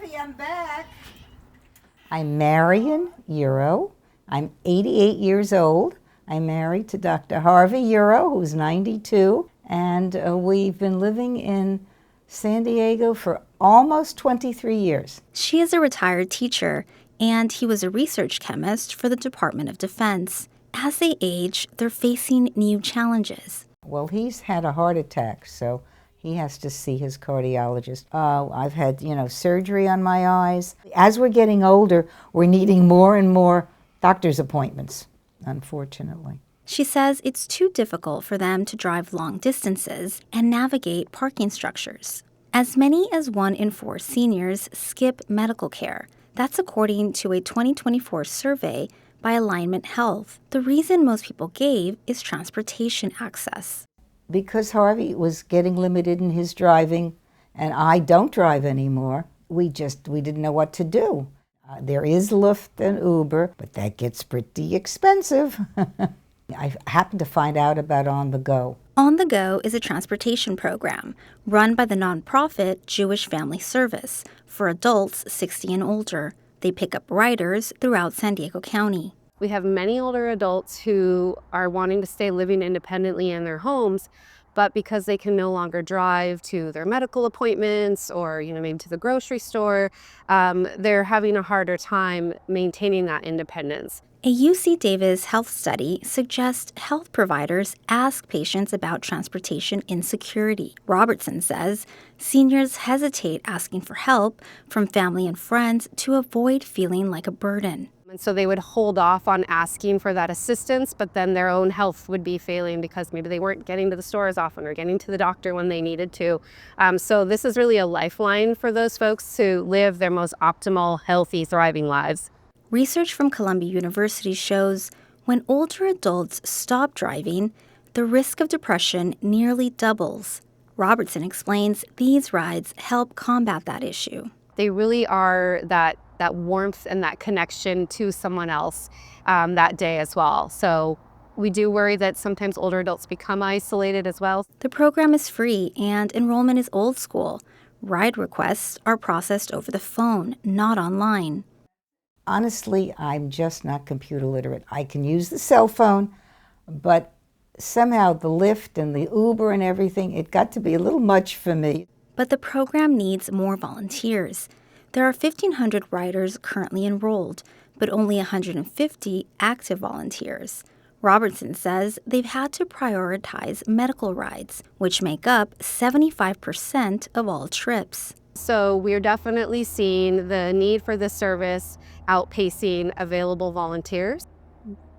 Harvey, I'm back. I'm Marion Euro. I'm 88 years old. I'm married to Dr. Harvey Euro, who's 92, and we've been living in San Diego for almost 23 years. She is a retired teacher, and he was a research chemist for the Department of Defense. As they age, they're facing new challenges. Well, he's had a heart attack, so he has to see his cardiologist. I've had, surgery on my eyes. As we're getting older, we're needing more and more doctor's appointments, unfortunately. She says it's too difficult for them to drive long distances and navigate parking structures. As many as 1 in 4 seniors skip medical care. That's according to a 2024 survey by Alignment Health. The reason most people gave is transportation access. Because Harvey was getting limited in his driving, and I don't drive anymore, we didn't know what to do. There is Lyft and Uber, but that gets pretty expensive. I happened to find out about On the Go. On the Go is a transportation program run by the nonprofit Jewish Family Service for adults 60 and older. They pick up riders throughout San Diego County. We have many older adults who are wanting to stay living independently in their homes, but because they can no longer drive to their medical appointments or maybe to the grocery store, they're having a harder time maintaining that independence. A UC Davis health study suggests health providers ask patients about transportation insecurity. Robertson says seniors hesitate asking for help from family and friends to avoid feeling like a burden. And so they would hold off on asking for that assistance, but then their own health would be failing because maybe they weren't getting to the store as often or getting to the doctor when they needed to. So this is really a lifeline for those folks to live their most optimal, healthy, thriving lives. Research from Columbia University shows when older adults stop driving, the risk of depression nearly doubles. Robertson explains these rides help combat that issue. They really are that warmth and that connection to someone else that day as well. So we do worry that sometimes older adults become isolated as well. The program is free and enrollment is old school. Ride requests are processed over the phone, not online. Honestly, I'm just not computer literate. I can use the cell phone, but somehow the Lyft and the Uber and everything, it got to be a little much for me. But the program needs more volunteers. There are 1,500 riders currently enrolled, but only 150 active volunteers. Robertson says they've had to prioritize medical rides, which make up 75% of all trips. So we're definitely seeing the need for this service outpacing available volunteers.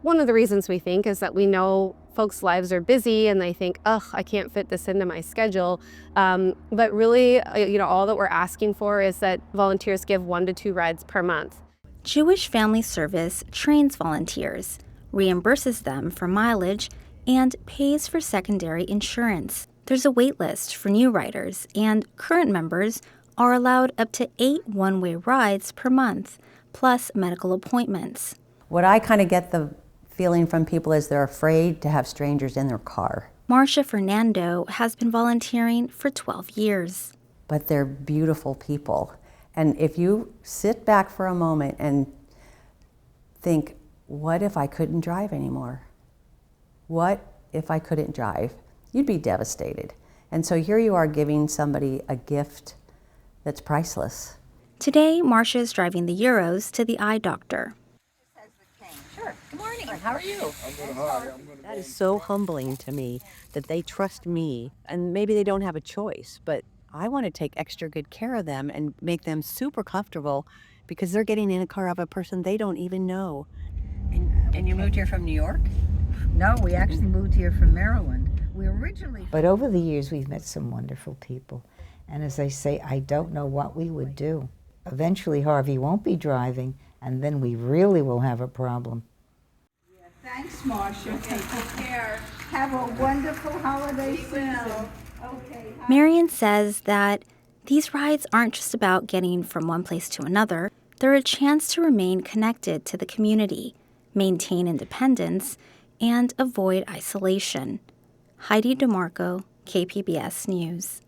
One of the reasons we think is that we know folks' lives are busy and they think, I can't fit this into my schedule. But really, all that we're asking for is that volunteers give 1 to 2 rides per month. Jewish Family Service trains volunteers, reimburses them for mileage, and pays for secondary insurance. There's a wait list for new riders, and current members are allowed up to 8 one-way rides per month, plus medical appointments. What I kind of get the feeling from people is they're afraid to have strangers in their car. Marcia Fernando has been volunteering for 12 years. But they're beautiful people. And if you sit back for a moment and think, what if I couldn't drive anymore? What if I couldn't drive? You'd be devastated. And so here you are giving somebody a gift that's priceless. Today, Marcia is driving the Euros to the eye doctor. Sure. Good morning. How are you? That is so humbling to me that they trust me, and maybe they don't have a choice, but I want to take extra good care of them and make them super comfortable because they're getting in a car of a person they don't even know. And you moved here from New York? No, we actually moved here from Maryland. But over the years, we've met some wonderful people. And as I say, I don't know what we would do. Eventually, Harvey won't be driving, and then we really will have a problem. Thanks, Marcia. Okay, take care. Have a wonderful holiday season. Okay. Marion says that these rides aren't just about getting from one place to another. They're a chance to remain connected to the community, maintain independence, and avoid isolation. Heidi DeMarco, KPBS News.